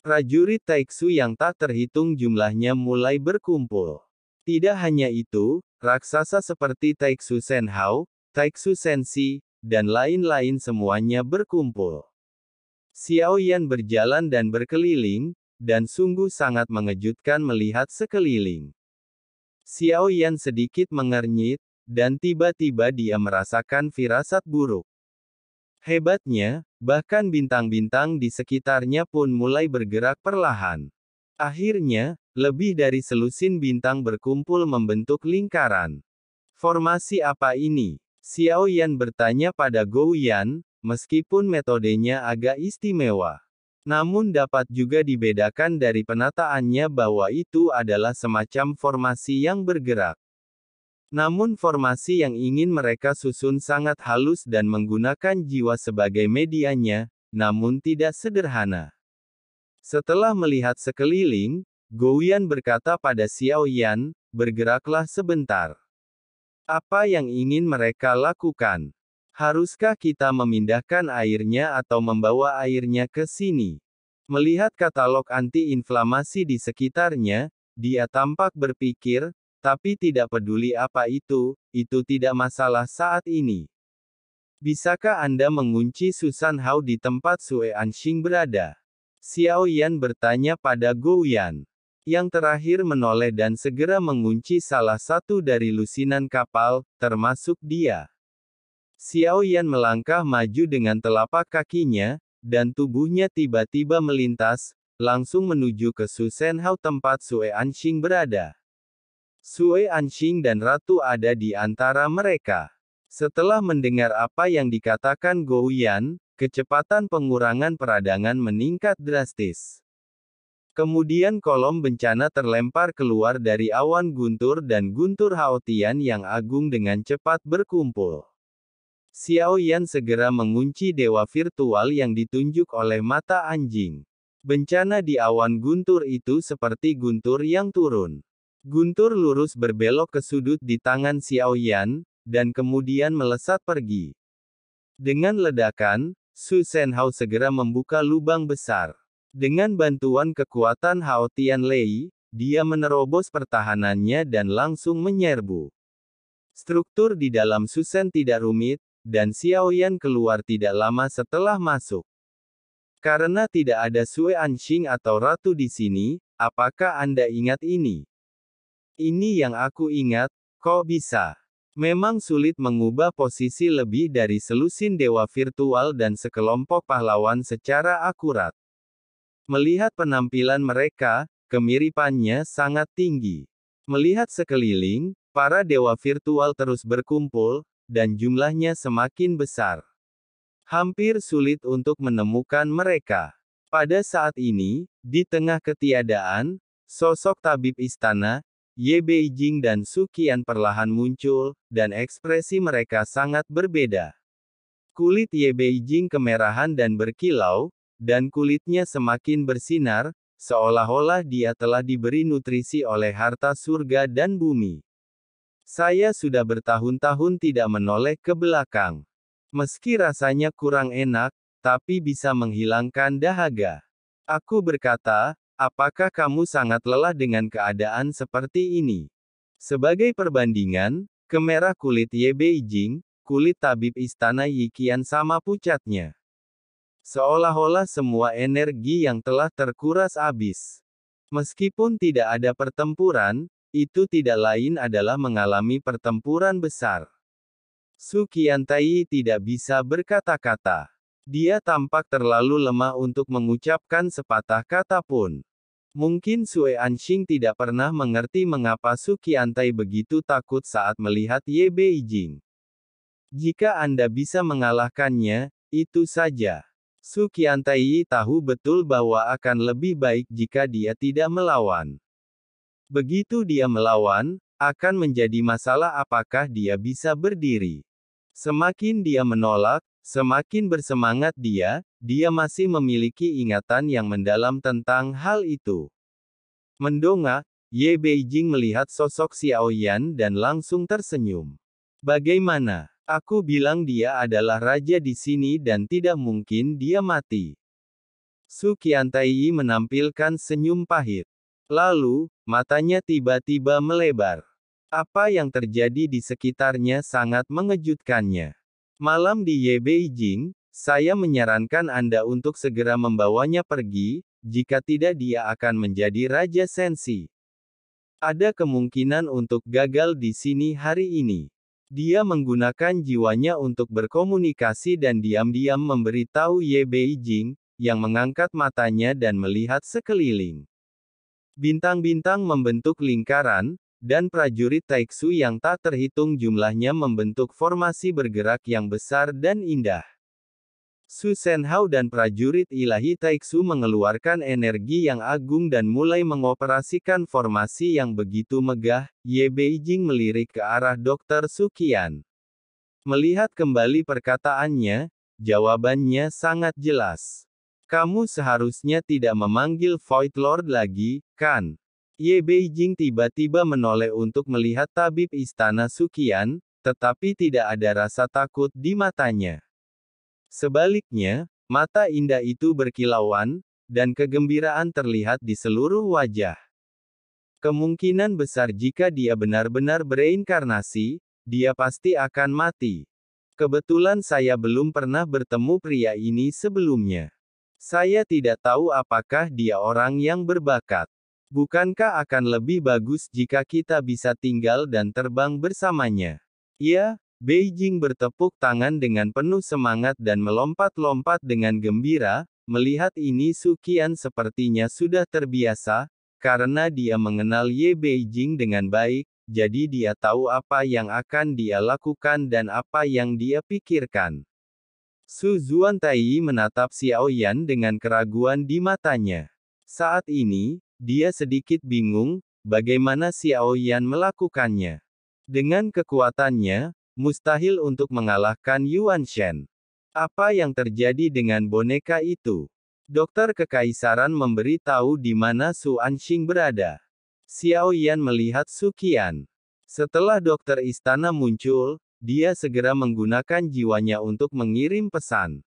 Prajurit Taiksu yang tak terhitung jumlahnya mulai berkumpul. Tidak hanya itu, raksasa seperti Taiksu Senhao, Taiksu Senshi, dan lain-lain semuanya berkumpul. Xiao Yan berjalan dan berkeliling, dan sungguh sangat mengejutkan melihat sekeliling. Xiao Yan sedikit mengernyit, dan tiba-tiba dia merasakan firasat buruk. Hebatnya, bahkan bintang-bintang di sekitarnya pun mulai bergerak perlahan. Akhirnya, lebih dari selusin bintang berkumpul membentuk lingkaran. Formasi apa ini? Xiao Yan bertanya pada Gou Yan, meskipun metodenya agak istimewa. Namun dapat juga dibedakan dari penataannya bahwa itu adalah semacam formasi yang bergerak. Namun formasi yang ingin mereka susun sangat halus dan menggunakan jiwa sebagai medianya, namun tidak sederhana. Setelah melihat sekeliling, Gou Yan berkata pada Xiao Yan, bergeraklah sebentar. Apa yang ingin mereka lakukan? Haruskah kita memindahkan airnya atau membawa airnya ke sini? Melihat katalog anti-inflamasi di sekitarnya, dia tampak berpikir, tapi tidak peduli apa itu tidak masalah saat ini. Bisakah Anda mengunci Susan Hao di tempat Sue Anxing berada? Xiao Yan bertanya pada Gou Yan. Yang terakhir menoleh dan segera mengunci salah satu dari lusinan kapal, termasuk dia. Xiao Yan melangkah maju dengan telapak kakinya, dan tubuhnya tiba-tiba melintas, langsung menuju ke Susan Hao tempat Sue Anxing berada. Sue Anxing dan Ratu ada di antara mereka. Setelah mendengar apa yang dikatakan Gou Yan, kecepatan pengurangan peradangan meningkat drastis. Kemudian kolom bencana terlempar keluar dari awan guntur dan guntur Haotian yang agung dengan cepat berkumpul. Xiao Yan segera mengunci dewa virtual yang ditunjuk oleh mata anjing. Bencana di awan guntur itu seperti guntur yang turun. Guntur lurus berbelok ke sudut di tangan Xiao Yan, dan kemudian melesat pergi. Dengan ledakan, Su Senhao segera membuka lubang besar. Dengan bantuan kekuatan Haotian Lei, dia menerobos pertahanannya dan langsung menyerbu. Struktur di dalam Susan tidak rumit, dan Xiao Yan keluar tidak lama setelah masuk. Karena tidak ada Sue Anxing atau Ratu di sini, apakah Anda ingat ini? Ini yang aku ingat, kok bisa? Memang sulit mengubah posisi lebih dari selusin dewa virtual dan sekelompok pahlawan secara akurat. Melihat penampilan mereka, kemiripannya sangat tinggi. Melihat sekeliling, para dewa virtual terus berkumpul, dan jumlahnya semakin besar. Hampir sulit untuk menemukan mereka. Pada saat ini, di tengah ketiadaan, sosok tabib istana, Ye Beijing dan Su Qian perlahan muncul, dan ekspresi mereka sangat berbeda. Kulit Ye Beijing kemerahan dan berkilau, dan kulitnya semakin bersinar, seolah-olah dia telah diberi nutrisi oleh harta surga dan bumi. Saya sudah bertahun-tahun tidak menoleh ke belakang. Meski rasanya kurang enak, tapi bisa menghilangkan dahaga. Aku berkata, apakah kamu sangat lelah dengan keadaan seperti ini? Sebagai perbandingan, kemerah kulit Ye Beijing, kulit tabib istana Yi Qian sama pucatnya. Seolah-olah semua energi yang telah terkuras habis. Meskipun tidak ada pertempuran, itu tidak lain adalah mengalami pertempuran besar. Su Qiantai tidak bisa berkata-kata. Dia tampak terlalu lemah untuk mengucapkan sepatah kata pun. Mungkin Sue Anxing tidak pernah mengerti mengapa Su Qiantai begitu takut saat melihat Ye Beijing. Jika Anda bisa mengalahkannya, itu saja. Su Qiantai tahu betul bahwa akan lebih baik jika dia tidak melawan. Begitu dia melawan, akan menjadi masalah apakah dia bisa berdiri. Semakin dia menolak, semakin bersemangat dia masih memiliki ingatan yang mendalam tentang hal itu. Mendongak, Ye Beijing melihat sosok Xiao Yan dan langsung tersenyum. Bagaimana? Aku bilang dia adalah raja di sini dan tidak mungkin dia mati. Su Qiantai menampilkan senyum pahit. Lalu, matanya tiba-tiba melebar. Apa yang terjadi di sekitarnya sangat mengejutkannya. Malam di Ye Beijing, saya menyarankan Anda untuk segera membawanya pergi, jika tidak dia akan menjadi Raja Sensi. Ada kemungkinan untuk gagal di sini hari ini. Dia menggunakan jiwanya untuk berkomunikasi dan diam-diam memberitahu Ye Beijing, yang mengangkat matanya dan melihat sekeliling. Bintang-bintang membentuk lingkaran, dan prajurit Taiksu yang tak terhitung jumlahnya membentuk formasi bergerak yang besar dan indah. Su Senhao dan prajurit ilahi Taiksu mengeluarkan energi yang agung dan mulai mengoperasikan formasi yang begitu megah. Ye Beijing melirik ke arah Dr. Su Qian. Melihat kembali perkataannya, jawabannya sangat jelas. Kamu seharusnya tidak memanggil Void Lord lagi, kan? Ye Beijing tiba-tiba menoleh untuk melihat tabib istana Su Qian, tetapi tidak ada rasa takut di matanya. Sebaliknya, mata indah itu berkilauan, dan kegembiraan terlihat di seluruh wajah. Kemungkinan besar jika dia benar-benar bereinkarnasi, dia pasti akan mati. Kebetulan saya belum pernah bertemu pria ini sebelumnya. Saya tidak tahu apakah dia orang yang berbakat. Bukankah akan lebih bagus jika kita bisa tinggal dan terbang bersamanya? Ya. Beijing bertepuk tangan dengan penuh semangat dan melompat-lompat dengan gembira. Melihat ini Su Qian sepertinya sudah terbiasa, karena dia mengenal Ye Beijing dengan baik, jadi dia tahu apa yang akan dia lakukan dan apa yang dia pikirkan. Su Zuantai menatap Xiao Yan dengan keraguan di matanya. Saat ini, dia sedikit bingung, bagaimana Xiao Yan melakukannya. Dengan kekuatannya, mustahil untuk mengalahkan Yuan Shen. Apa yang terjadi dengan boneka itu? Dokter Kekaisaran memberi tahu di mana Su Anxing berada. Xiao Yan melihat Su Qian. Setelah dokter istana muncul, dia segera menggunakan jiwanya untuk mengirim pesan.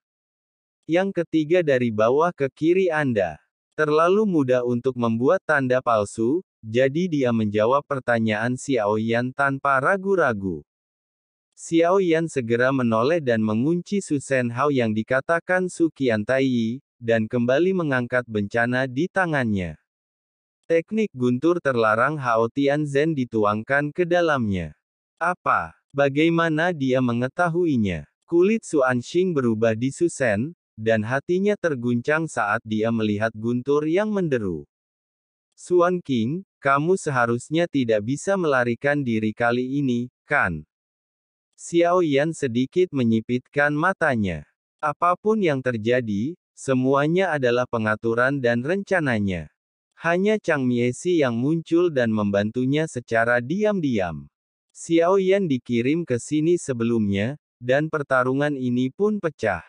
Yang ketiga dari bawah ke kiri Anda. Terlalu mudah untuk membuat tanda palsu, jadi dia menjawab pertanyaan Xiao Yan tanpa ragu-ragu. Xiao Yan segera menoleh dan mengunci Su Senhao yang dikatakan Su Qiantai, dan kembali mengangkat bencana di tangannya. Teknik guntur terlarang Hao Tianzhen dituangkan ke dalamnya. Apa? Bagaimana dia mengetahuinya? Kulit Su Anxing berubah di Su Sen, dan hatinya terguncang saat dia melihat guntur yang menderu. Suan King, kamu seharusnya tidak bisa melarikan diri kali ini, kan? Xiao Yan sedikit menyipitkan matanya. Apapun yang terjadi, semuanya adalah pengaturan dan rencananya. Hanya Chang Miesi yang muncul dan membantunya secara diam-diam. Xiao Yan dikirim ke sini sebelumnya, dan pertarungan ini pun pecah.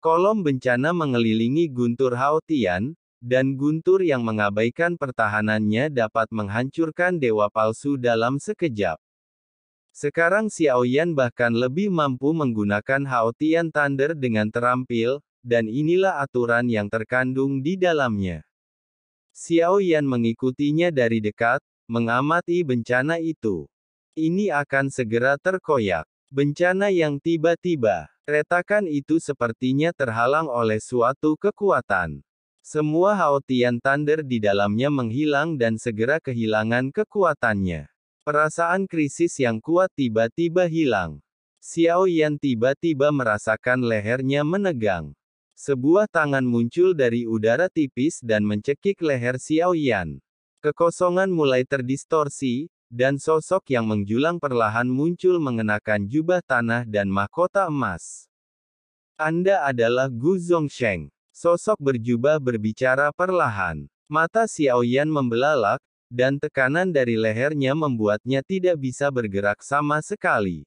Kolom bencana mengelilingi guntur Hao Tian, dan guntur yang mengabaikan pertahanannya dapat menghancurkan dewa palsu dalam sekejap. Sekarang Xiao Yan bahkan lebih mampu menggunakan Hao Tian Thunder dengan terampil, dan inilah aturan yang terkandung di dalamnya. Xiao Yan mengikutinya dari dekat, mengamati bencana itu. Ini akan segera terkoyak. Bencana yang tiba-tiba, retakan itu sepertinya terhalang oleh suatu kekuatan. Semua Hao Tian Thunder di dalamnya menghilang dan segera kehilangan kekuatannya. Perasaan krisis yang kuat tiba-tiba hilang. Xiao Yan tiba-tiba merasakan lehernya menegang. Sebuah tangan muncul dari udara tipis dan mencekik leher Xiao Yan. Kekosongan mulai terdistorsi, dan sosok yang menjulang perlahan muncul mengenakan jubah tanah dan mahkota emas. Anda adalah Gu Zongsheng. Sosok berjubah berbicara perlahan. Mata Xiao Yan membelalak, dan tekanan dari lehernya membuatnya tidak bisa bergerak sama sekali.